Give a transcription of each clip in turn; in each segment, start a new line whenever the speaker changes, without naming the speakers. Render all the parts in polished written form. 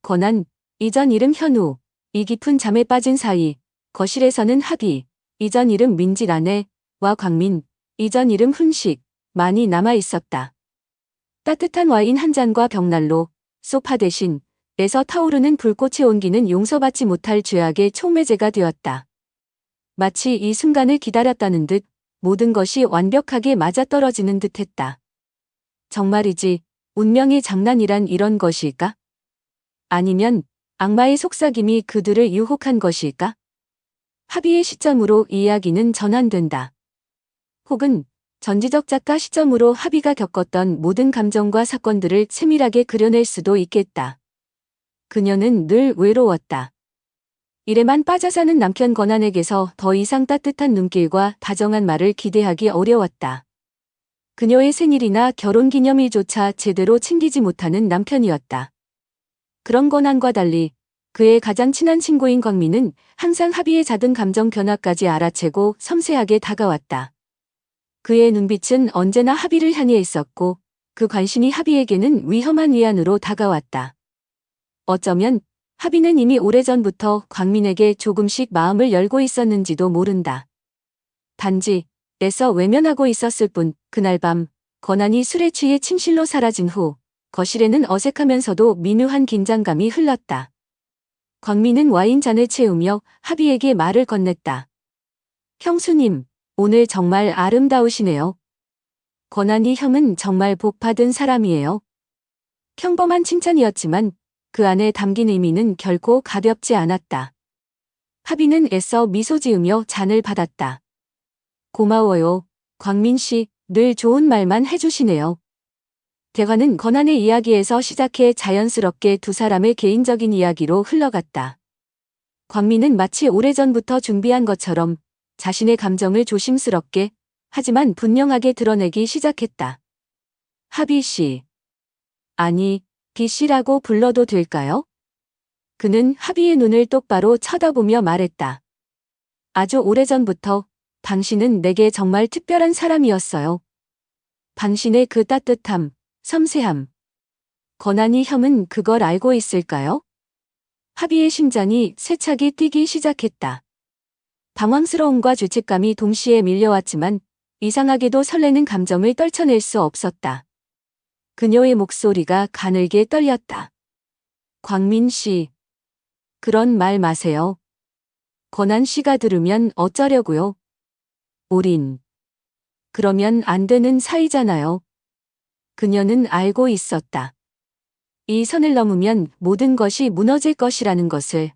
권한, 이전 이름 현우, 이 깊은 잠에 빠진 사이, 거실에서는 합의, 이전 이름 민지라네와 광민, 이전 이름 훈식, 많이 남아 있었다. 따뜻한 와인 한 잔과 벽난로, 소파 대신 에서 타오르는 불꽃의 온기는 용서받지 못할 죄악의 촉매제가 되었다. 마치 이 순간을 기다렸다는 듯 모든 것이 완벽하게 맞아떨어지는 듯했다. 정말이지 운명의 장난이란 이런 것일까? 아니면 악마의 속삭임이 그들을 유혹한 것일까? 합의의 시점으로 이야기는 전환된다. 혹은 전지적 작가 시점으로 합의가 겪었던 모든 감정과 사건들을 세밀하게 그려낼 수도 있겠다. 그녀는 늘 외로웠다. 일에만 빠져 사는 남편 권한에게서 더 이상 따뜻한 눈길과 다정한 말을 기대하기 어려웠다. 그녀의 생일이나 결혼기념일조차 제대로 챙기지 못하는 남편이었다. 그런 권한과 달리 그의 가장 친한 친구인 광민은 항상 합의의 작은 감정 변화까지 알아채고 섬세하게 다가왔다. 그의 눈빛은 언제나 합의를 향해 있었고 그 관심이 합의에게는 위험한 위안으로 다가왔다. 어쩌면 합의는 이미 오래전부터 광민에게 조금씩 마음을 열고 있었는지도 모른다. 단지 애써 외면하고 있었을 뿐. 그날 밤 권한이 술에 취해 침실로 사라진 후 거실에는 어색하면서도 미묘한 긴장감이 흘렀다. 광민은 와인잔을 채우며 합의에게 말을 건넸다. 형수님, 오늘 정말 아름다우시네요. 권한이 형은 정말 복받은 사람이에요. 평범한 칭찬이었지만 그 안에 담긴 의미는 결코 가볍지 않았다. 합의는 애써 미소 지으며 잔을 받았다. 고마워요, 광민 씨, 늘 좋은 말만 해주시네요. 대화는 권한의 이야기에서 시작해 자연스럽게 두 사람의 개인적인 이야기로 흘러갔다. 광민은 마치 오래전부터 준비한 것처럼 자신의 감정을 조심스럽게 하지만 분명하게 드러내기 시작했다. 합의 씨. 아니, 비 씨라고 불러도 될까요? 그는 합의의 눈을 똑바로 쳐다보며 말했다. 아주 오래전부터 당신은 내게 정말 특별한 사람이었어요. 당신의 그 따뜻함, 섬세함. 권한이 형은 그걸 알고 있을까요? 합의의 심장이 세차게 뛰기 시작했다. 당황스러움과 죄책감이 동시에 밀려왔지만 이상하게도 설레는 감정을 떨쳐낼 수 없었다. 그녀의 목소리가 가늘게 떨렸다. 광민 씨. 그런 말 마세요. 권한 씨가 들으면 어쩌려고요? 우린. 그러면 안 되는 사이잖아요. 그녀는 알고 있었다. 이 선을 넘으면 모든 것이 무너질 것이라는 것을.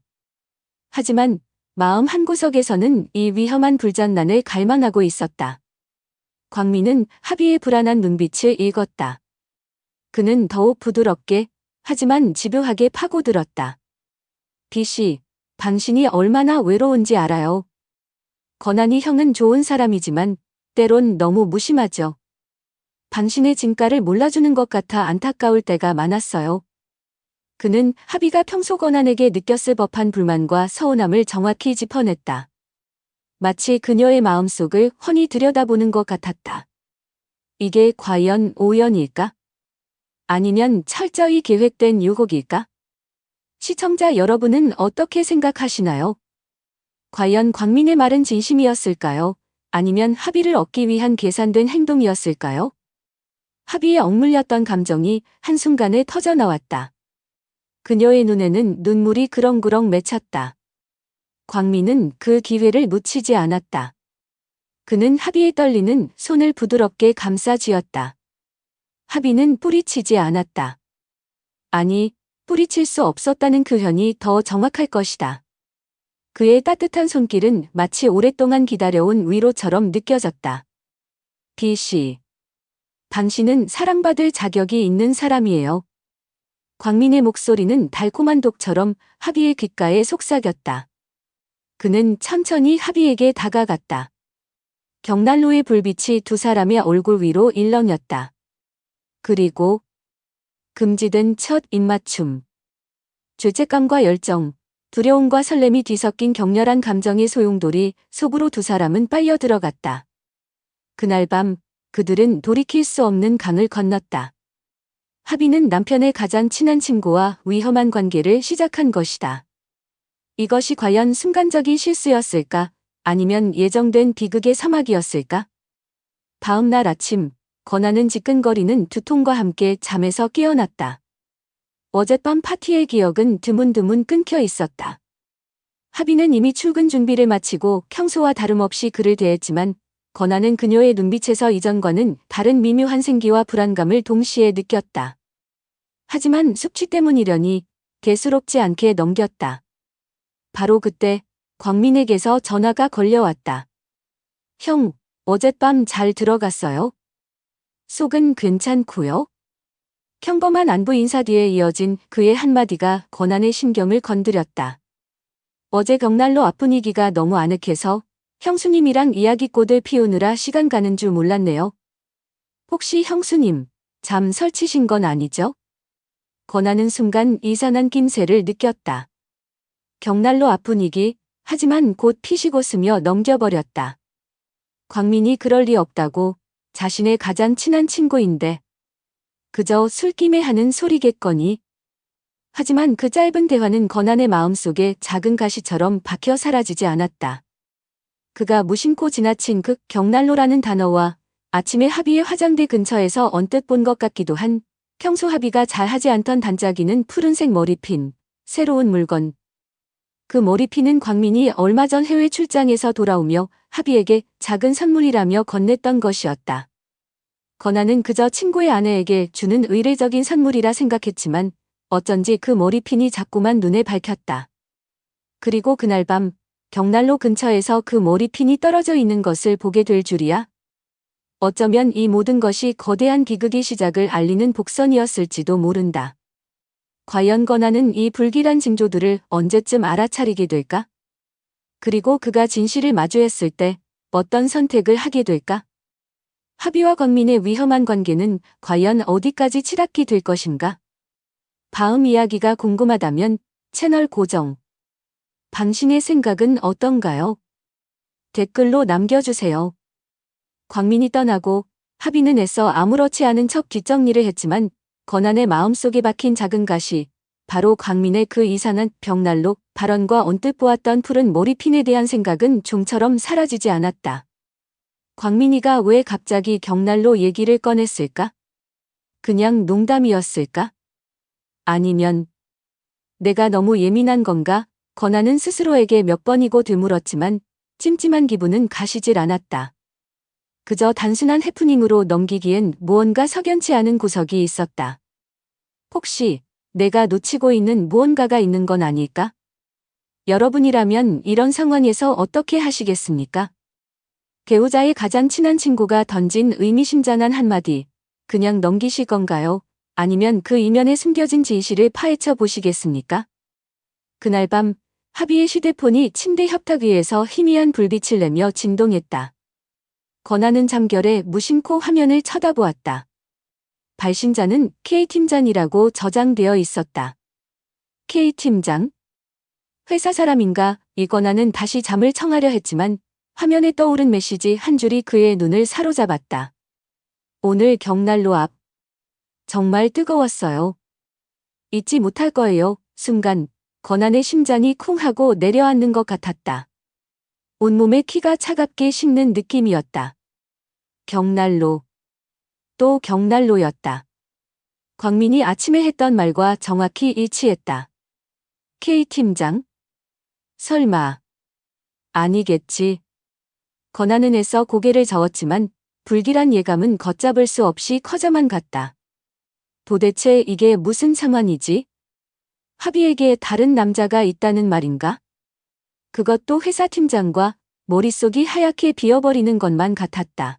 하지만 마음 한구석에서는 이 위험한 불장난을 갈망하고 있었다. 광민은 합의의 불안한 눈빛을 읽었다. 그는 더욱 부드럽게 하지만 집요하게 파고들었다. 비씨, 당신이 얼마나 외로운지 알아요. 권한이 형은 좋은 사람이지만 때론 너무 무심하죠. 당신의 진가를 몰라주는 것 같아 안타까울 때가 많았어요. 그는 합의가 평소 권한에게 느꼈을 법한 불만과 서운함을 정확히 짚어냈다. 마치 그녀의 마음속을 훤히 들여다보는 것 같았다. 이게 과연 우연일까? 아니면 철저히 계획된 유혹일까? 시청자 여러분은 어떻게 생각하시나요? 과연 광민의 말은 진심이었을까요? 아니면 합의를 얻기 위한 계산된 행동이었을까요? 합의에 억눌렸던 감정이 한순간에 터져나왔다. 그녀의 눈에는 눈물이 그렁그렁 맺혔다. 광민은 그 기회를 놓치지 않았다. 그는 합의에 떨리는 손을 부드럽게 감싸 쥐었다. 합의는 뿌리치지 않았다. 아니, 뿌리칠 수 없었다는 표현이 더 정확할 것이다. 그의 따뜻한 손길은 마치 오랫동안 기다려온 위로처럼 느껴졌다. 비씨. 당신은 사랑받을 자격이 있는 사람이에요. 광민의 목소리는 달콤한 독처럼 합의의 귓가에 속삭였다. 그는 천천히 합의에게 다가갔다. 격난로의 불빛이 두 사람의 얼굴 위로 일렁였다. 그리고 금지된 첫 입맞춤. 죄책감과 열정, 두려움과 설렘이 뒤섞인 격렬한 감정의 소용돌이 속으로 두 사람은 빨려 들어갔다. 그날 밤 그들은 돌이킬 수 없는 강을 건넜다. 합의는 남편의 가장 친한 친구와 위험한 관계를 시작한 것이다. 이것이 과연 순간적인 실수였을까? 아니면 예정된 비극의 서막이었을까? 다음 날 아침, 건아는 지끈거리는 두통과 함께 잠에서 깨어났다. 어젯밤 파티의 기억은 드문드문 끊겨 있었다. 합의는 이미 출근 준비를 마치고 평소와 다름없이 그를 대했지만 건아는 그녀의 눈빛에서 이전과는 다른 미묘한 생기와 불안감을 동시에 느꼈다. 하지만 숙취 때문이려니 대수롭지 않게 넘겼다. 바로 그때 광민에게서 전화가 걸려왔다. 형, 어젯밤 잘 들어갔어요? 속은 괜찮고요? 평범한 안부 인사 뒤에 이어진 그의 한마디가 건아의 심경을 건드렸다. 어제 벽난로 앞 분위기가 너무 아늑해서 형수님이랑 이야기꽃을 피우느라 시간 가는 줄 몰랐네요. 혹시 형수님, 잠 설치신 건 아니죠? 건아는 순간 이상한 낌새를 느꼈다. 벽난로 앞 분위기, 하지만 곧 피시고 스며 넘겨버렸다. 광민이 그럴 리 없다고, 자신의 가장 친한 친구인데. 그저 술김에 하는 소리겠거니. 하지만 그 짧은 대화는 건아의 마음속에 작은 가시처럼 박혀 사라지지 않았다. 그가 무심코 지나친 그 벽난로라는 단어와 아침에 합의의 화장대 근처에서 언뜻 본 것 같기도 한 평소 합의가 잘 하지 않던 반짝이는 푸른색 머리핀, 새로운 물건. 그 머리핀은 광민이 얼마 전 해외 출장에서 돌아오며 합의에게 작은 선물이라며 건넸던 것이었다. 건아는 그저 친구의 아내에게 주는 의례적인 선물이라 생각했지만 어쩐지 그 머리핀이 자꾸만 눈에 밝혔다. 그리고 그날 밤 벽난로 근처에서 그 머리핀이 떨어져 있는 것을 보게 될 줄이야. 어쩌면 이 모든 것이 거대한 비극의 시작을 알리는 복선이었을지도 모른다. 과연 건아는 이 불길한 징조들을 언제쯤 알아차리게 될까? 그리고 그가 진실을 마주했을 때 어떤 선택을 하게 될까? 합의와 광민의 위험한 관계는 과연 어디까지 치닫게 될 것인가? 다음 이야기가 궁금하다면 채널 고정. 당신의 생각은 어떤가요? 댓글로 남겨주세요. 광민이 떠나고 합의는 애써 아무렇지 않은 척 뒷정리를 했지만 건아의 마음속에 박힌 작은 가시, 바로 광민의 그 이상한 벽난로 발언과 언뜻 보았던 푸른 머리핀에 대한 생각은 좀처럼 사라지지 않았다. 광민이가 왜 갑자기 벽난로 얘기를 꺼냈을까? 그냥 농담이었을까? 아니면 내가 너무 예민한 건가? 건아는 스스로에게 몇 번이고 되물었지만 찜찜한 기분은 가시질 않았다. 그저 단순한 해프닝으로 넘기기엔 무언가 석연치 않은 구석이 있었다. 혹시 내가 놓치고 있는 무언가가 있는 건 아닐까? 여러분이라면 이런 상황에서 어떻게 하시겠습니까? 배우자의 가장 친한 친구가 던진 의미심장한 한마디, 그냥 넘기실 건가요? 아니면 그 이면에 숨겨진 진실을 파헤쳐 보시겠습니까? 그날 밤 합의의 휴대폰이 침대 협탁 위에서 희미한 불빛을 내며 진동했다. 건아는 잠결에 무심코 화면을 쳐다보았다. 발신자는 K팀장이라고 저장되어 있었다. K팀장? 회사 사람인가? 건아는 다시 잠을 청하려 했지만 화면에 떠오른 메시지 한 줄이 그의 눈을 사로잡았다. 오늘 벽난로 앞. 정말 뜨거웠어요. 잊지 못할 거예요. 순간 건아의 심장이 쿵 하고 내려앉는 것 같았다. 온몸에 키가 차갑게 식는 느낌이었다. 벽난로. 또 벽난로였다. 광민이 아침에 했던 말과 정확히 일치했다. K팀장? 설마. 아니겠지. 건아는 애써 고개를 저었지만 불길한 예감은 걷잡을 수 없이 커져만 갔다. 도대체 이게 무슨 상황이지? 합의에게 다른 남자가 있다는 말인가? 그것도 회사 팀장과 머릿속이 하얗게 비어버리는 것만 같았다.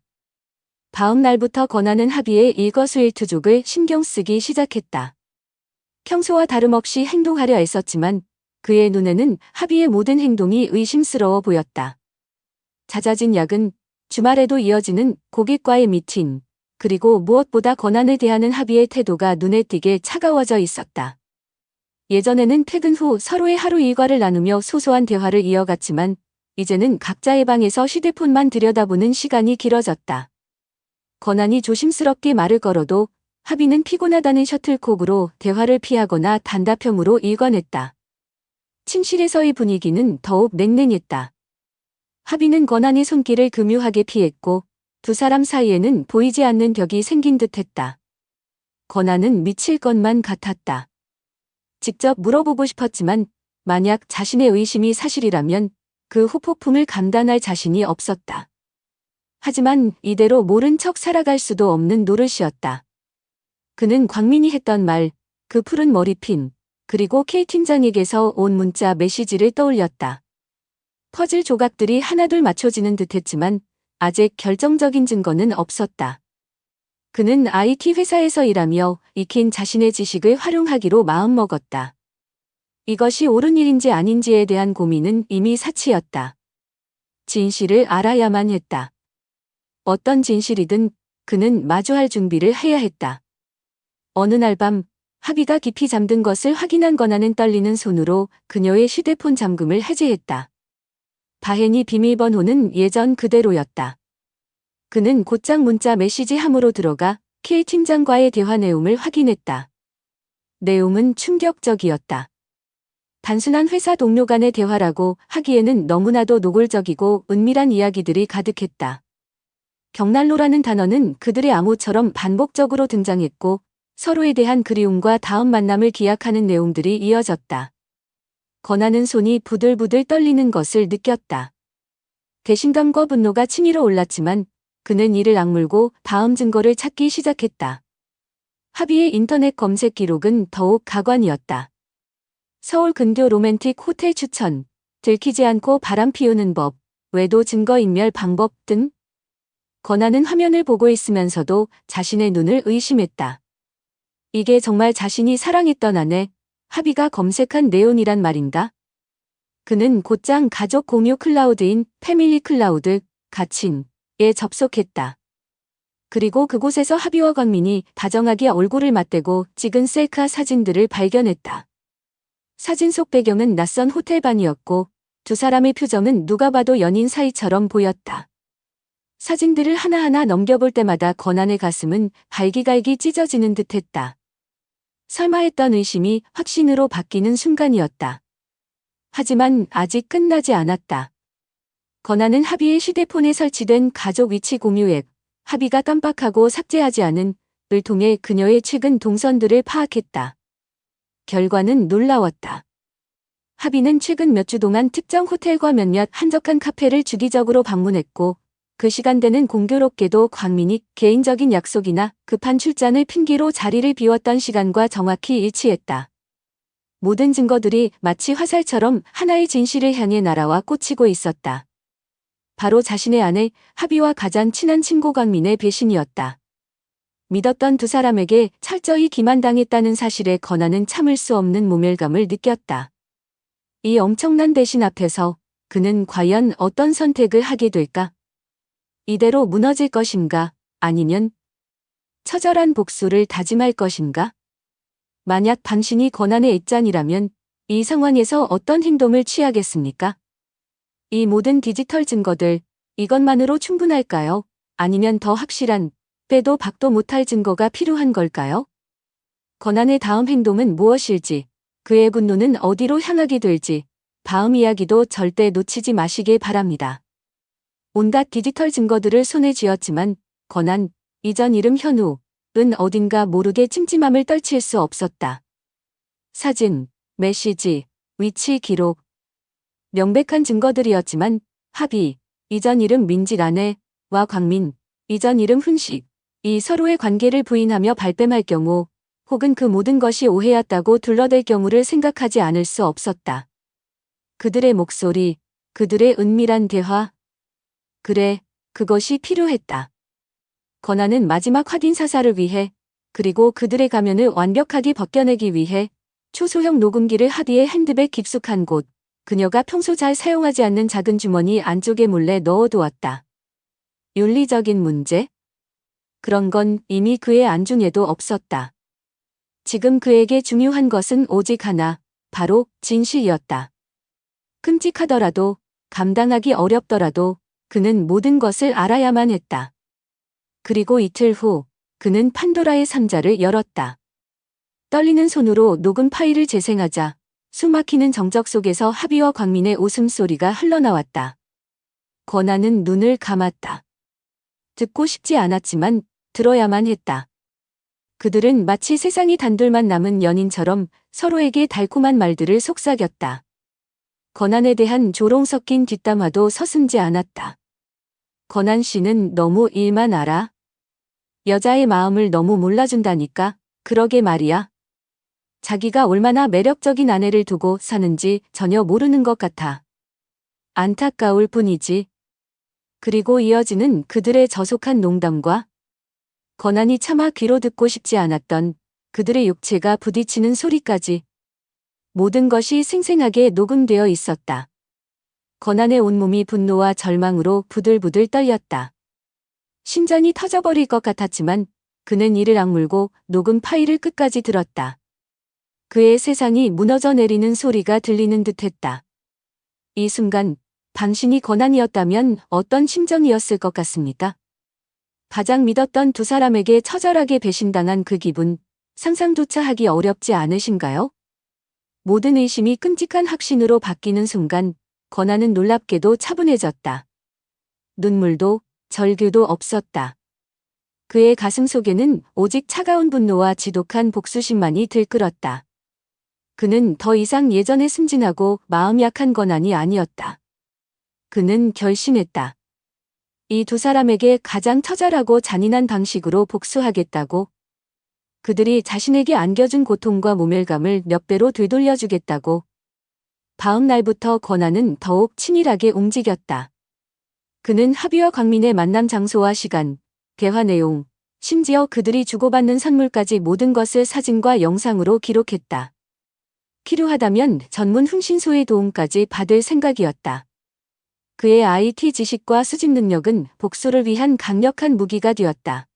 다음 날부터 건아는 합의의 일거수일투족을 신경 쓰기 시작했다. 평소와 다름없이 행동하려 애썼지만 그의 눈에는 합의의 모든 행동이 의심스러워 보였다. 잦아진 야근, 주말에도 이어지는 고객과의 미팅, 그리고 무엇보다 건아를 대하는 합의의 태도가 눈에 띄게 차가워져 있었다. 예전에는 퇴근 후 서로의 하루 일과를 나누며 소소한 대화를 이어갔지만 이제는 각자의 방에서 휴대폰만 들여다보는 시간이 길어졌다. 건아이 조심스럽게 말을 걸어도 합의는 피곤하다는 셔틀콕으로 대화를 피하거나 단답형으로 일관했다. 침실에서의 분위기는 더욱 냉랭했다. 합의는 권한의 손길을 교묘하게 피했고 두 사람 사이에는 보이지 않는 벽이 생긴 듯했다. 권한은 미칠 것만 같았다. 직접 물어보고 싶었지만 만약 자신의 의심이 사실이라면 그 후폭풍을 감당할 자신이 없었다. 하지만 이대로 모른 척 살아갈 수도 없는 노릇이었다. 그는 광민이 했던 말, 그 푸른 머리핀, 그리고 K 팀장에게서 온 문자 메시지를 떠올렸다. 퍼즐 조각들이 하나둘 맞춰지는 듯했지만 아직 결정적인 증거는 없었다. 그는 IT 회사에서 일하며 익힌 자신의 지식을 활용하기로 마음먹었다. 이것이 옳은 일인지 아닌지에 대한 고민은 이미 사치였다. 진실을 알아야만 했다. 어떤 진실이든 그는 마주할 준비를 해야 했다. 어느 날 밤 합의가 깊이 잠든 것을 확인한 권한은 떨리는 손으로 그녀의 휴대폰 잠금을 해제했다. 바헨이 비밀번호는 예전 그대로였다. 그는 곧장 문자 메시지 함으로 들어가 K 팀장과의 대화 내용을 확인했다. 내용은 충격적이었다. 단순한 회사 동료 간의 대화라고 하기에는 너무나도 노골적이고 은밀한 이야기들이 가득했다. 격난로라는 단어는 그들의 암호처럼 반복적으로 등장했고 서로에 대한 그리움과 다음 만남을 기약하는 내용들이 이어졌다. 권하는 손이 부들부들 떨리는 것을 느꼈다. 배신감과 분노가 치밀어 올랐지만 그는 이를 악물고 다음 증거를 찾기 시작했다. 합의의 인터넷 검색 기록은 더욱 가관이었다. 서울 근교 로맨틱 호텔 추천, 들키지 않고 바람 피우는 법, 외도 증거인멸 방법 등. 권하는 화면을 보고 있으면서도 자신의 눈을 의심했다. 이게 정말 자신이 사랑했던 아내, 합의가 검색한 내용이란 말인가? 그는 곧장 가족 공유 클라우드인 패밀리 클라우드, 가친에 접속했다. 그리고 그곳에서 합의와 광민이 다정하게 얼굴을 맞대고 찍은 셀카 사진들을 발견했다. 사진 속 배경은 낯선 호텔방이었고 두 사람의 표정은 누가 봐도 연인 사이처럼 보였다. 사진들을 하나하나 넘겨볼 때마다 권한의 가슴은 갈기갈기 찢어지는 듯했다. 설마 했던 의심이 확신으로 바뀌는 순간이었다. 하지만 아직 끝나지 않았다. 권한은 합의의 휴대폰에 설치된 가족 위치 공유 앱, 합의가 깜빡하고 삭제하지 않은 을 통해 그녀의 최근 동선들을 파악했다. 결과는 놀라웠다. 합의는 최근 몇 주 동안 특정 호텔과 몇몇 한적한 카페를 주기적으로 방문했고 그 시간대는 공교롭게도 광민이 개인적인 약속이나 급한 출장을 핑계로 자리를 비웠던 시간과 정확히 일치했다. 모든 증거들이 마치 화살처럼 하나의 진실을 향해 날아와 꽂히고 있었다. 바로 자신의 아내 합의와 가장 친한 친구 광민의 배신이었다. 믿었던 두 사람에게 철저히 기만당했다는 사실에 권한은 참을 수 없는 모멸감을 느꼈다. 이 엄청난 배신 앞에서 그는 과연 어떤 선택을 하게 될까? 이대로 무너질 것인가? 아니면 처절한 복수를 다짐할 것인가? 만약 당신이 권한의 입장이라면 이 상황에서 어떤 행동을 취하겠습니까? 이 모든 디지털 증거들, 이것만으로 충분할까요? 아니면 더 확실한, 빼도 박도 못할 증거가 필요한 걸까요? 권한의 다음 행동은 무엇일지, 그의 분노는 어디로 향하게 될지, 다음 이야기도 절대 놓치지 마시길 바랍니다. 온갖 디지털 증거들을 손에 쥐었지만 권한, 이전 이름 현우은 어딘가 모르게 찜찜함을 떨칠 수 없었다. 사진, 메시지, 위치 기록. 명백한 증거들이었지만 합의, 이전 이름 민지 아내와 광민, 이전 이름 훈식, 이 서로의 관계를 부인하며 발뺌할 경우 혹은 그 모든 것이 오해였다고 둘러댈 경우를 생각하지 않을 수 없었다. 그들의 목소리, 그들의 은밀한 대화. 그래, 그것이 필요했다. 권한은 마지막 확인 사살을 위해, 그리고 그들의 가면을 완벽하게 벗겨내기 위해 초소형 녹음기를 합의의 핸드백 깊숙한 곳, 그녀가 평소 잘 사용하지 않는 작은 주머니 안쪽에 몰래 넣어두었다. 윤리적인 문제? 그런 건 이미 그의 안중에도 없었다. 지금 그에게 중요한 것은 오직 하나, 바로 진실이었다. 끔찍하더라도, 감당하기 어렵더라도 그는 모든 것을 알아야만 했다. 그리고 이틀 후 그는 판도라의 상자를 열었다. 떨리는 손으로 녹음 파일을 재생하자 숨막히는 정적 속에서 하비와 광민의 웃음소리가 흘러나왔다. 권한은 눈을 감았다. 듣고 싶지 않았지만 들어야만 했다. 그들은 마치 세상이 단둘만 남은 연인처럼 서로에게 달콤한 말들을 속삭였다. 권한에 대한 조롱 섞인 뒷담화도 서슴지 않았다. 권한 씨는 너무 일만 알아. 여자의 마음을 너무 몰라준다니까. 그러게 말이야. 자기가 얼마나 매력적인 아내를 두고 사는지 전혀 모르는 것 같아. 안타까울 뿐이지. 그리고 이어지는 그들의 저속한 농담과 권한이 차마 귀로 듣고 싶지 않았던 그들의 육체가 부딪히는 소리까지 모든 것이 생생하게 녹음되어 있었다. 권한의 온몸이 분노와 절망으로 부들부들 떨렸다. 심장이 터져버릴 것 같았지만 그는 이를 악물고 녹음 파일을 끝까지 들었다. 그의 세상이 무너져 내리는 소리가 들리는 듯했다. 이 순간 당신이 권한이었다면 어떤 심정이었을 것 같습니까? 가장 믿었던 두 사람에게 처절하게 배신당한 그 기분, 상상조차 하기 어렵지 않으신가요? 모든 의심이 끔찍한 확신으로 바뀌는 순간 권한은 놀랍게도 차분해졌다. 눈물도 절규도 없었다. 그의 가슴 속에는 오직 차가운 분노와 지독한 복수심만이 들끓었다. 그는 더 이상 예전에 순진하고 마음 약한 권한이 아니었다. 그는 결심했다. 이 두 사람에게 가장 처절하고 잔인한 방식으로 복수하겠다고. 그들이 자신에게 안겨준 고통과 모멸감을 몇 배로 되돌려주겠다고. 다음 날부터 권한은 더욱 치밀하게 움직였다. 그는 하비와 광민의 만남 장소와 시간, 대화 내용, 심지어 그들이 주고받는 선물까지 모든 것을 사진과 영상으로 기록했다. 필요하다면 전문 흥신소의 도움까지 받을 생각이었다. 그의 IT 지식과 수집 능력은 복수를 위한 강력한 무기가 되었다.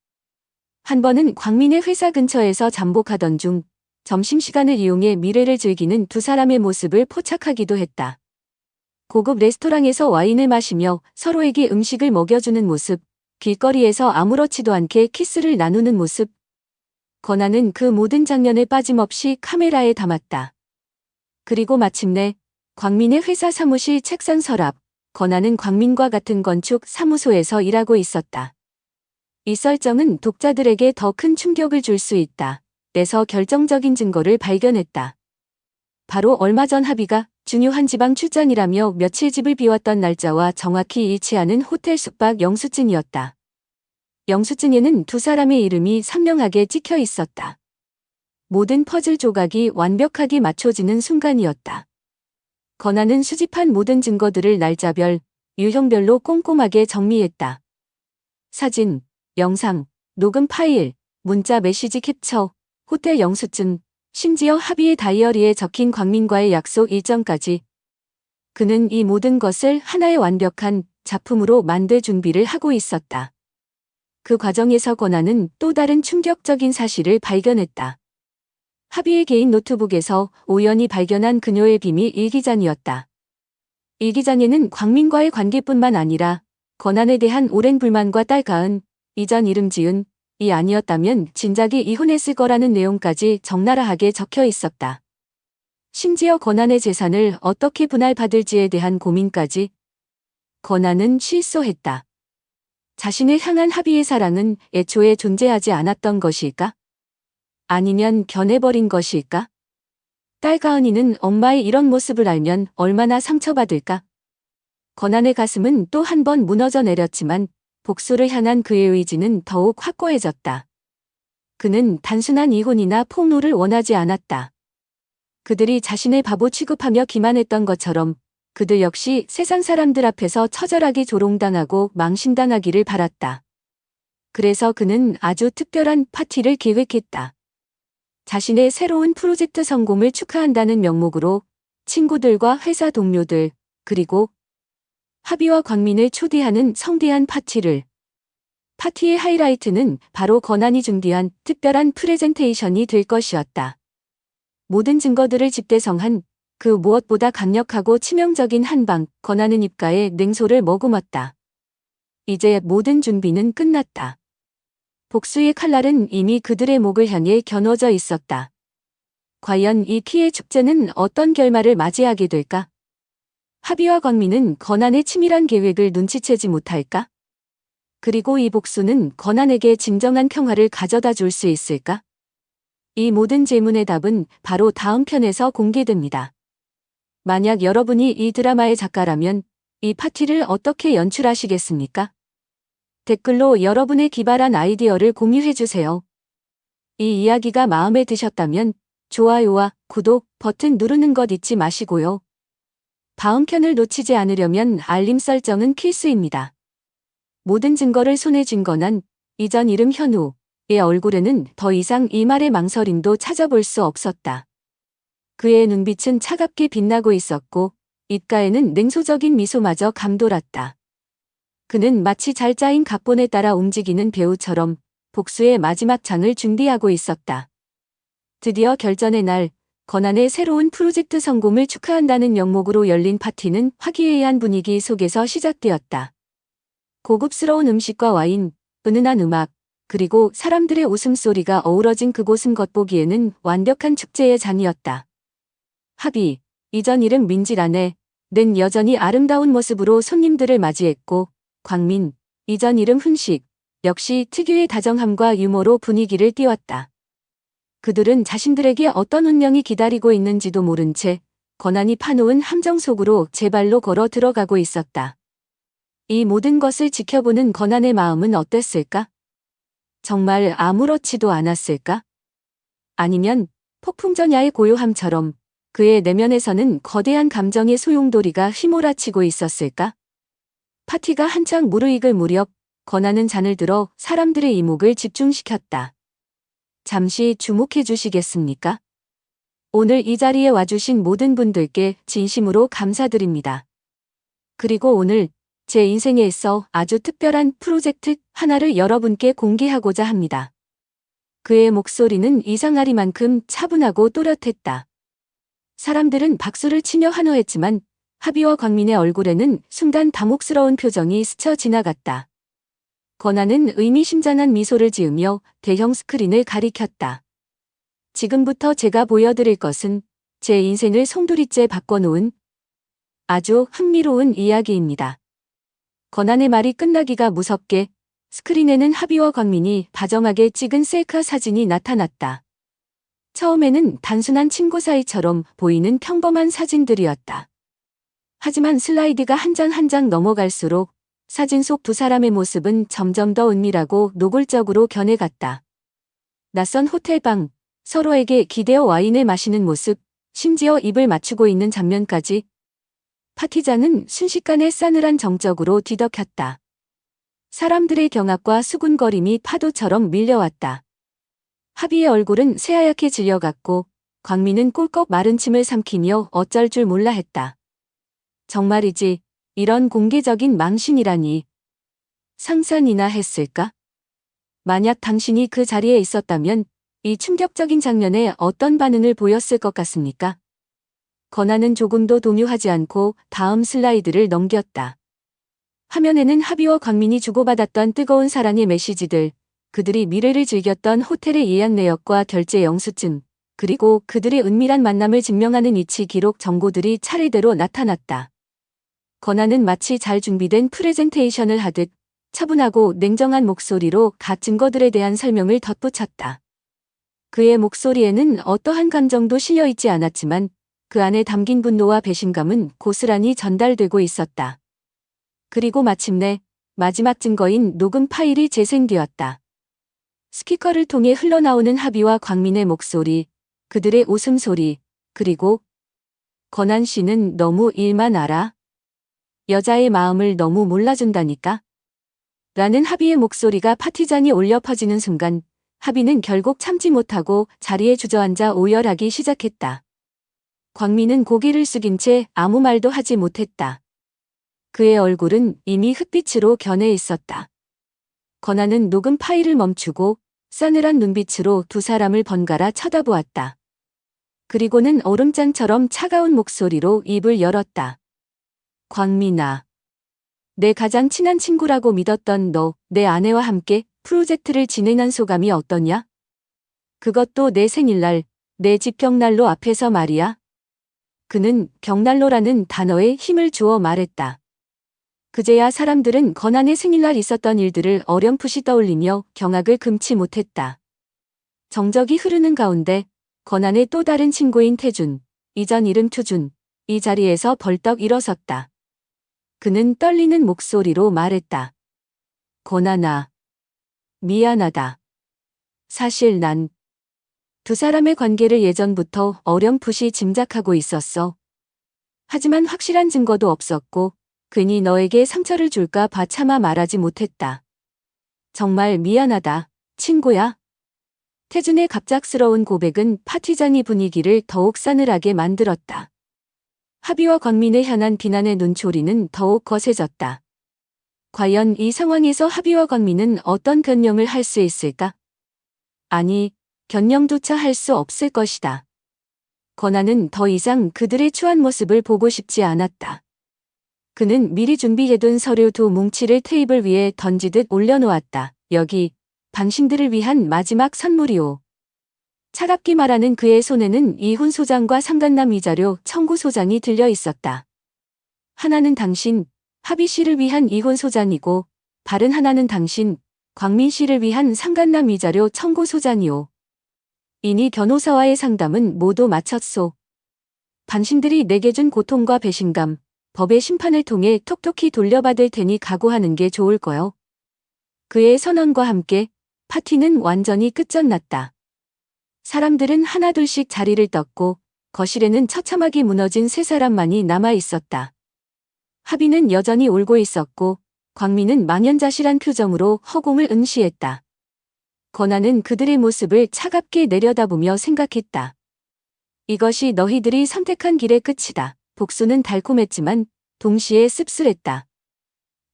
한 번은 광민의 회사 근처에서 잠복하던 중 점심시간을 이용해 미래를 즐기는 두 사람의 모습을 포착하기도 했다. 고급 레스토랑에서 와인을 마시며 서로에게 음식을 먹여주는 모습, 길거리에서 아무렇지도 않게 키스를 나누는 모습. 권한은 그 모든 장면을 빠짐없이 카메라에 담았다. 그리고 마침내 광민의 회사 사무실 책상 서랍, 권한은 광민과 같은 건축 사무소에서 일하고 있었다. 이 설정은 독자들에게 더 큰 충격을 줄 수 있다. 에서 결정적인 증거를 발견했다. 바로 얼마 전 하비가 중요한 지방 출장이라며 며칠 집을 비웠던 날짜와 정확히 일치하는 호텔 숙박 영수증이었다. 영수증에는 두 사람의 이름이 선명하게 찍혀 있었다. 모든 퍼즐 조각이 완벽하게 맞춰지는 순간이었다. 권한은 수집한 모든 증거들을 날짜별, 유형별로 꼼꼼하게 정리했다. 사진, 영상, 녹음 파일, 문자 메시지 캡처, 호텔 영수증, 심지어 하비의 다이어리에 적힌 광민과의 약속 일정까지. 그는 이 모든 것을 하나의 완벽한 작품으로 만들 준비를 하고 있었다. 그 과정에서 권한은 또 다른 충격적인 사실을 발견했다. 하비의 개인 노트북에서 우연히 발견한 그녀의 비밀 일기장이었다. 일기장에는 광민과의 관계뿐만 아니라 권한에 대한 오랜 불만과 딸 가은, 이전 이름 지은, 이 아니었다면 진작에 이혼했을 거라는 내용까지 적나라하게 적혀 있었다. 심지어 권한의 재산을 어떻게 분할받을지에 대한 고민까지. 권한은 실소했다. 자신을 향한 하비의 사랑은 애초에 존재하지 않았던 것일까? 아니면 견해버린 것일까? 딸 가은이는 엄마의 이런 모습을 알면 얼마나 상처받을까? 권한의 가슴은 또 한 번 무너져 내렸지만 복수를 향한 그의 의지는 더욱 확고해졌다. 그는 단순한 이혼이나 폭로를 원하지 않았다. 그들이 자신을 바보 취급하며 기만했던 것처럼 그들 역시 세상 사람들 앞에서 처절하게 조롱당하고 망신당하기를 바랐다. 그래서 그는 아주 특별한 파티를 계획했다. 자신의 새로운 프로젝트 성공을 축하한다는 명목으로 친구들과 회사 동료들, 그리고 하비와 광민을 초대하는 성대한 파티를. 파티의 하이라이트는 바로 권한이 준비한 특별한 프레젠테이션이 될 것이었다. 모든 증거들을 집대성한 그 무엇보다 강력하고 치명적인 한방, 권한은 입가에 냉소를 머금었다. 이제 모든 준비는 끝났다. 복수의 칼날은 이미 그들의 목을 향해 겨누어져 있었다. 과연 이 피해 축제는 어떤 결말을 맞이하게 될까? 하비와 광민은 건안의 치밀한 계획을 눈치채지 못할까? 그리고 이 복수는 건안에게 진정한 평화를 가져다 줄 수 있을까? 이 모든 질문의 답은 바로 다음 편에서 공개됩니다. 만약 여러분이 이 드라마의 작가라면 이 파티를 어떻게 연출하시겠습니까? 댓글로 여러분의 기발한 아이디어를 공유해주세요. 이 이야기가 마음에 드셨다면 좋아요와 구독 버튼 누르는 것 잊지 마시고요. 다음 편을 놓치지 않으려면 알림 설정은 필수입니다. 모든 증거를 손에 쥔 건안, 이전 이름 현우의 얼굴에는 더 이상 이 말의 망설임도 찾아볼 수 없었다. 그의 눈빛은 차갑게 빛나고 있었고 입가에는 냉소적인 미소마저 감돌았다. 그는 마치 잘 짜인 각본에 따라 움직이는 배우처럼 복수의 마지막 장을 준비하고 있었다. 드디어 결전의 날, 건안의 새로운 프로젝트 성공을 축하한다는 명목으로 열린 파티는 화기애애한 분위기 속에서 시작되었다. 고급스러운 음식과 와인, 은은한 음악, 그리고 사람들의 웃음소리가 어우러진 그곳은 겉보기에는 완벽한 축제의 장이었다. 하비, 이전 이름 민지란의 는 여전히 아름다운 모습으로 손님들을 맞이했고 광민, 이전 이름 훈식, 역시 특유의 다정함과 유머로 분위기를 띄웠다. 그들은 자신들에게 어떤 운명이 기다리고 있는지도 모른 채 건안이 파놓은 함정 속으로 제 발로 걸어 들어가고 있었다. 이 모든 것을 지켜보는 건안의 마음은 어땠을까? 정말 아무렇지도 않았을까? 아니면 폭풍전야의 고요함처럼 그의 내면에서는 거대한 감정의 소용돌이가 휘몰아치고 있었을까? 파티가 한창 무르익을 무렵 건안은 잔을 들어 사람들의 이목을 집중시켰다. 잠시 주목해 주시겠습니까? 오늘 이 자리에 와주신 모든 분들께 진심으로 감사드립니다. 그리고 오늘 제 인생에 있어 아주 특별한 프로젝트 하나를 여러분께 공개하고자 합니다. 그의 목소리는 이상하리만큼 차분하고 또렷했다. 사람들은 박수를 치며 환호했지만 하비와 광민의 얼굴에는 순간 당혹스러운 표정이 스쳐 지나갔다. 건안은 의미심장한 미소를 지으며 대형 스크린을 가리켰다. 지금부터 제가 보여드릴 것은 제 인생을 송두리째 바꿔놓은 아주 흥미로운 이야기입니다. 건안의 말이 끝나기가 무섭게 스크린에는 하비와 광민이 다정하게 찍은 셀카 사진이 나타났다. 처음에는 단순한 친구 사이처럼 보이는 평범한 사진들이었다. 하지만 슬라이드가 한 장 한 장 넘어갈수록 사진 속 두 사람의 모습은 점점 더 은밀하고 노골적으로 변해갔다. 낯선 호텔방, 서로에게 기대어 와인을 마시는 모습, 심지어 입을 맞추고 있는 장면까지. 파티장은 순식간에 싸늘한 정적으로 뒤덮였다. 사람들의 경악과 수군거림이 파도처럼 밀려왔다. 하비의 얼굴은 새하얗게 질려갔고 광민은 꿀꺽 마른 침을 삼키며 어쩔 줄 몰라 했다. 정말이지, 이런 공개적인 망신이라니. 상상이나 했을까? 만약 당신이 그 자리에 있었다면 이 충격적인 장면에 어떤 반응을 보였을 것 같습니까? 건안은 조금도 동요하지 않고 다음 슬라이드를 넘겼다. 화면에는 하비와 광민이 주고받았던 뜨거운 사랑의 메시지들, 그들이 미래를 즐겼던 호텔의 예약 내역과 결제 영수증, 그리고 그들의 은밀한 만남을 증명하는 위치 기록 정보들이 차례대로 나타났다. 건안은 마치 잘 준비된 프레젠테이션을 하듯 차분하고 냉정한 목소리로 각 증거들에 대한 설명을 덧붙였다. 그의 목소리에는 어떠한 감정도 실려있지 않았지만 그 안에 담긴 분노와 배신감은 고스란히 전달되고 있었다. 그리고 마침내 마지막 증거인 녹음 파일이 재생되었다. 스피커를 통해 흘러나오는 하비와 광민의 목소리, 그들의 웃음소리, 그리고 건안 씨는 너무 일만 알아? 여자의 마음을 너무 몰라준다니까? 라는 하비의 목소리가 파티장에 울려 퍼지는 순간 하비는 결국 참지 못하고 자리에 주저앉아 오열하기 시작했다. 광민은 고개를 숙인 채 아무 말도 하지 못했다. 그의 얼굴은 이미 흑빛으로 변해 있었다. 건안은 녹음 파일을 멈추고 싸늘한 눈빛으로 두 사람을 번갈아 쳐다보았다. 그리고는 얼음장처럼 차가운 목소리로 입을 열었다. 광민아. 내 가장 친한 친구라고 믿었던 너, 내 아내와 함께 프로젝트를 진행한 소감이 어떠냐? 그것도 내 생일날, 내 집 벽난로 앞에서 말이야. 그는 벽난로라는 단어에 힘을 주어 말했다. 그제야 사람들은 권한의 생일날 있었던 일들을 어렴풋이 떠올리며 경악을 금치 못했다. 정적이 흐르는 가운데 권한의 또 다른 친구인 태준, 이전 이름 투준, 이 자리에서 벌떡 일어섰다. 그는 떨리는 목소리로 말했다. 권한아. 미안하다. 사실 난 두 사람의 관계를 예전부터 어렴풋이 짐작하고 있었어. 하지만 확실한 증거도 없었고 괜히 너에게 상처를 줄까 봐 차마 말하지 못했다. 정말 미안하다, 친구야. 태준의 갑작스러운 고백은 파티장의 분위기를 더욱 싸늘하게 만들었다. 하비와 광민의 향한 비난의 눈초리는 더욱 거세졌다. 과연 이 상황에서 하비와 광민은 어떤 변명을 할 수 있을까? 아니, 변명조차 할 수 없을 것이다. 권한은 더 이상 그들의 추한 모습을 보고 싶지 않았다. 그는 미리 준비해둔 서류 두 뭉치를 테이블 위에 던지듯 올려놓았다. 여기, 당신들을 위한 마지막 선물이오. 차갑게 말하는 그의 손에는 이훈 소장과 상간남 위자료 청구 소장이 들려 있었다. 하나는 당신, 하비 씨를 위한 이훈 소장이고, 다른 하나는 당신, 광민 씨를 위한 상간남 위자료 청구 소장이오. 이니 변호사와의 상담은 모두 마쳤소. 당신들이 내게 준 고통과 배신감, 법의 심판을 통해 톡톡히 돌려받을 테니 각오하는 게 좋을 거요. 그의 선언과 함께 파티는 완전히 끝장났다. 사람들은 하나둘씩 자리를 떴고 거실에는 처참하게 무너진 세 사람만이 남아 있었다. 하비는 여전히 울고 있었고 광민은 망연자실한 표정으로 허공을 응시했다. 권한은 그들의 모습을 차갑게 내려다보며 생각했다. 이것이 너희들이 선택한 길의 끝이다. 복수는 달콤했지만 동시에 씁쓸했다.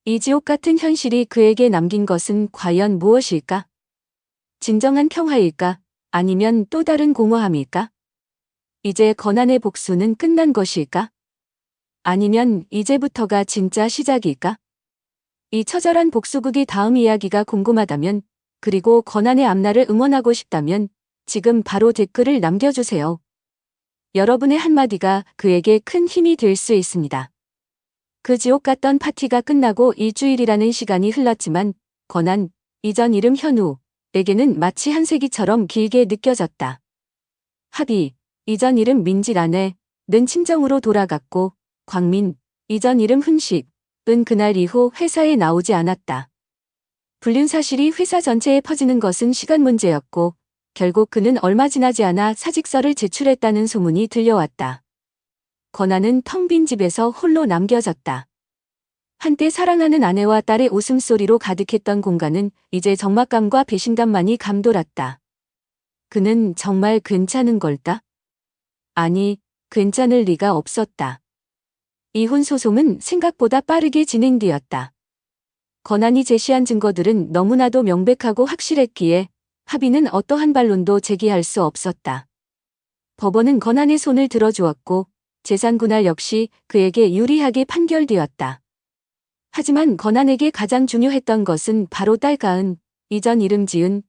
이 지옥 같은 현실이 그에게 남긴 것은 과연 무엇일까? 진정한 평화일까? 아니면 또 다른 공허함일까? 이제 권한의 복수는 끝난 것일까? 아니면 이제부터가 진짜 시작일까? 이 처절한 복수극의 다음 이야기가 궁금하다면, 그리고 권한의 앞날을 응원하고 싶다면 지금 바로 댓글을 남겨주세요. 여러분의 한마디가 그에게 큰 힘이 될 수 있습니다. 그 지옥 같던 파티가 끝나고 일주일이라는 시간이 흘렀지만 권한, 이전 이름 현우에게는 마치 한 세기처럼 길게 느껴졌다. 하비, 이전 이름 민지란에는 친정으로 돌아갔고 광민, 이전 이름 훈식은 그날 이후 회사에 나오지 않았다. 불륜 사실이 회사 전체에 퍼지는 것은 시간 문제였고 결국 그는 얼마 지나지 않아 사직서를 제출했다는 소문이 들려왔다. 권한은 텅 빈 집에서 홀로 남겨졌다. 한때 사랑하는 아내와 딸의 웃음소리로 가득했던 공간은 이제 적막감과 배신감만이 감돌았다. 그는 정말 괜찮은 걸까? 아니, 괜찮을 리가 없었다. 이혼 소송은 생각보다 빠르게 진행되었다. 권한이 제시한 증거들은 너무나도 명백하고 확실했기에 하비는 어떠한 반론도 제기할 수 없었다. 법원은 권한의 손을 들어주었고 재산 분할 역시 그에게 유리하게 판결되었다. 하지만 권한에게 가장 중요했던 것은 바로 딸 가은, 이전 이름 지은의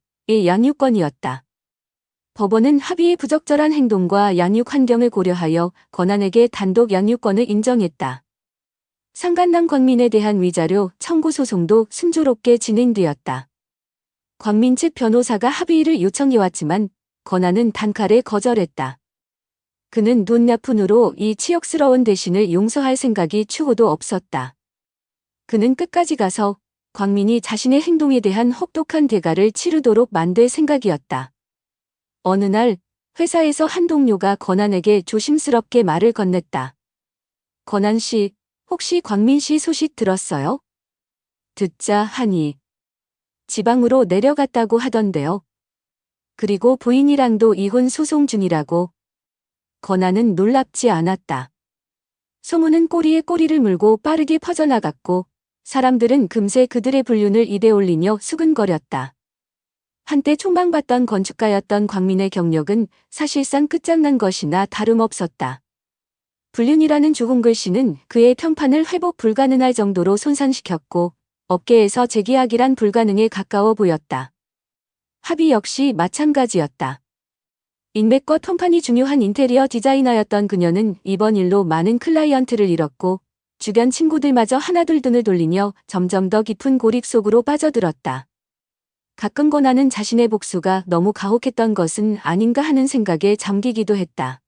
양육권이었다. 법원은 하비의 부적절한 행동과 양육 환경을 고려하여 권한에게 단독 양육권을 인정했다. 상간남 광민에 대한 위자료 청구 소송도 순조롭게 진행되었다. 광민 측 변호사가 합의를 요청해왔지만 권한은 단칼에 거절했다. 그는 돈 나푼으로 이 치욕스러운 대신을 용서할 생각이 추호도 없었다. 그는 끝까지 가서 광민이 자신의 행동에 대한 혹독한 대가를 치르도록 만들 생각이었다. 어느 날 회사에서 한 동료가 권한에게 조심스럽게 말을 건넸다. 권한 씨, 혹시 광민 씨 소식 들었어요? 듣자 하니 지방으로 내려갔다고 하던데요. 그리고 부인이랑도 이혼 소송 중이라고. 권한은 놀랍지 않았다. 소문은 꼬리에 꼬리를 물고 빠르게 퍼져나갔고 사람들은 금세 그들의 불륜을 입에 올리며 수근거렸다. 한때 촉망받던 건축가였던 광민의 경력은 사실상 끝장난 것이나 다름없었다. 불륜이라는 죽은 글씨는 그의 평판을 회복 불가능할 정도로 손상시켰고 업계에서 재계약이란 불가능에 가까워 보였다. 합의 역시 마찬가지였다. 인맥과 통판이 중요한 인테리어 디자이너였던 그녀는 이번 일로 많은 클라이언트를 잃었고 주변 친구들마저 하나둘 등을 돌리며 점점 더 깊은 고립 속으로 빠져들었다. 가끔 권하는 자신의 복수가 너무 가혹했던 것은 아닌가 하는 생각에 잠기기도 했다.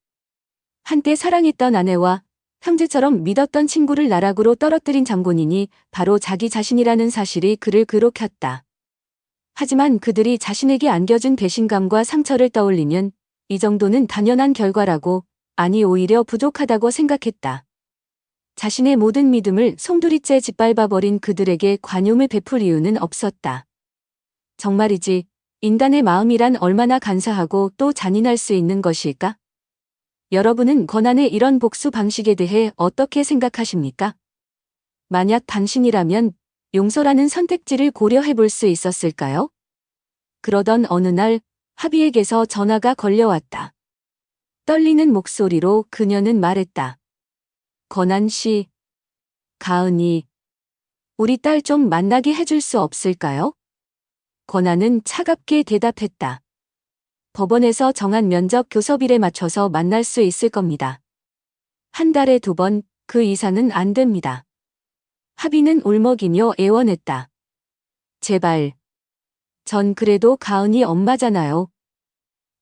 한때 사랑했던 아내와 형제처럼 믿었던 친구를 나락으로 떨어뜨린 장본인이 바로 자기 자신이라는 사실이 그를 괴롭혔다. 하지만 그들이 자신에게 안겨준 배신감과 상처를 떠올리면 이 정도는 당연한 결과라고, 아니 오히려 부족하다고 생각했다. 자신의 모든 믿음을 송두리째 짓밟아버린 그들에게 관용을 베풀 이유는 없었다. 정말이지, 인간의 마음이란 얼마나 간사하고 또 잔인할 수 있는 것일까? 여러분은 권한의 이런 복수 방식에 대해 어떻게 생각하십니까? 만약 당신이라면 용서라는 선택지를 고려해 볼 수 있었을까요? 그러던 어느 날 합의에게서 전화가 걸려왔다. 떨리는 목소리로 그녀는 말했다. 권한 씨, 가은이, 우리 딸 좀 만나게 해줄 수 없을까요? 권한은 차갑게 대답했다. 법원에서 정한 면접 교섭일에 맞춰서 만날 수 있을 겁니다. 한 달에 2번, 그 이상은 안 됩니다. 합의는 울먹이며 애원했다. 제발. 전 그래도 가은이 엄마잖아요.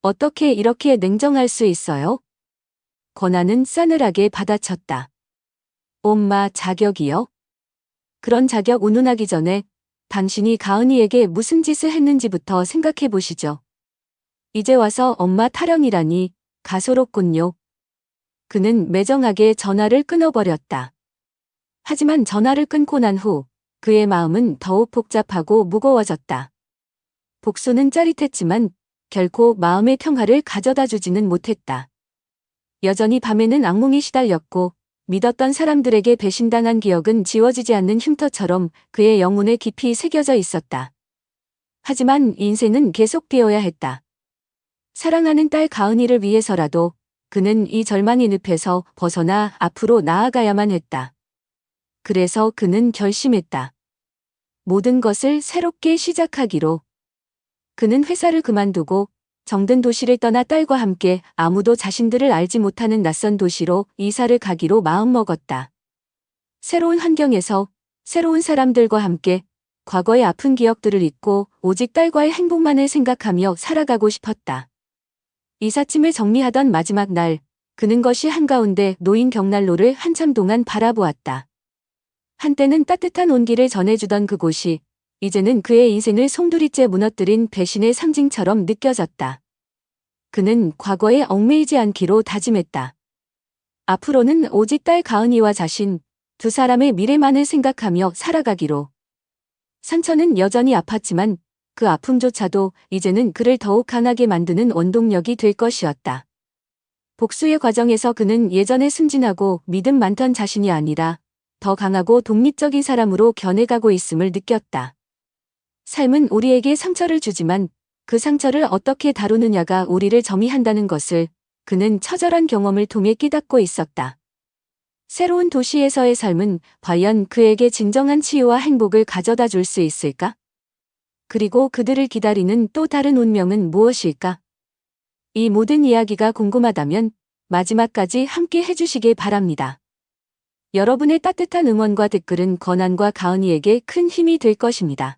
어떻게 이렇게 냉정할 수 있어요? 권한은 싸늘하게 받아쳤다. 엄마 자격이요? 그런 자격 운운하기 전에 당신이 가은이에게 무슨 짓을 했는지부터 생각해 보시죠. 이제 와서 엄마 타령이라니 가소롭군요. 그는 매정하게 전화를 끊어버렸다. 하지만 전화를 끊고 난 후 그의 마음은 더욱 복잡하고 무거워졌다. 복수는 짜릿했지만 결코 마음의 평화를 가져다 주지는 못했다. 여전히 밤에는 악몽에 시달렸고 믿었던 사람들에게 배신당한 기억은 지워지지 않는 흉터처럼 그의 영혼에 깊이 새겨져 있었다. 하지만 인생은 계속되어야 했다. 사랑하는 딸 가은이를 위해서라도 그는 이 절망의 늪에서 벗어나 앞으로 나아가야만 했다. 그래서 그는 결심했다. 모든 것을 새롭게 시작하기로. 그는 회사를 그만두고 정든 도시를 떠나 딸과 함께 아무도 자신들을 알지 못하는 낯선 도시로 이사를 가기로 마음먹었다. 새로운 환경에서 새로운 사람들과 함께 과거의 아픈 기억들을 잊고 오직 딸과의 행복만을 생각하며 살아가고 싶었다. 이삿짐을 정리하던 마지막 날, 그는 것이 한가운데 놓인 벽난로를 한참 동안 바라보았다. 한때는 따뜻한 온기를 전해주던 그곳이 이제는 그의 인생을 송두리째 무너뜨린 배신의 상징처럼 느껴졌다. 그는 과거에 얽매이지 않기로 다짐했다. 앞으로는 오직 딸 가은이와 자신, 두 사람의 미래만을 생각하며 살아가기로. 상처는 여전히 아팠지만 그 아픔조차도 이제는 그를 더욱 강하게 만드는 원동력이 될 것이었다. 복수의 과정에서 그는 예전에 순진하고 믿음 많던 자신이 아니라 더 강하고 독립적인 사람으로 변해가고 있음을 느꼈다. 삶은 우리에게 상처를 주지만 그 상처를 어떻게 다루느냐가 우리를 점이한다는 것을 그는 처절한 경험을 통해 깨닫고 있었다. 새로운 도시에서의 삶은 과연 그에게 진정한 치유와 행복을 가져다 줄 수 있을까? 그리고 그들을 기다리는 또 다른 운명은 무엇일까? 이 모든 이야기가 궁금하다면 마지막까지 함께 해주시길 바랍니다. 여러분의 따뜻한 응원과 댓글은 권한과 가은이에게 큰 힘이 될 것입니다.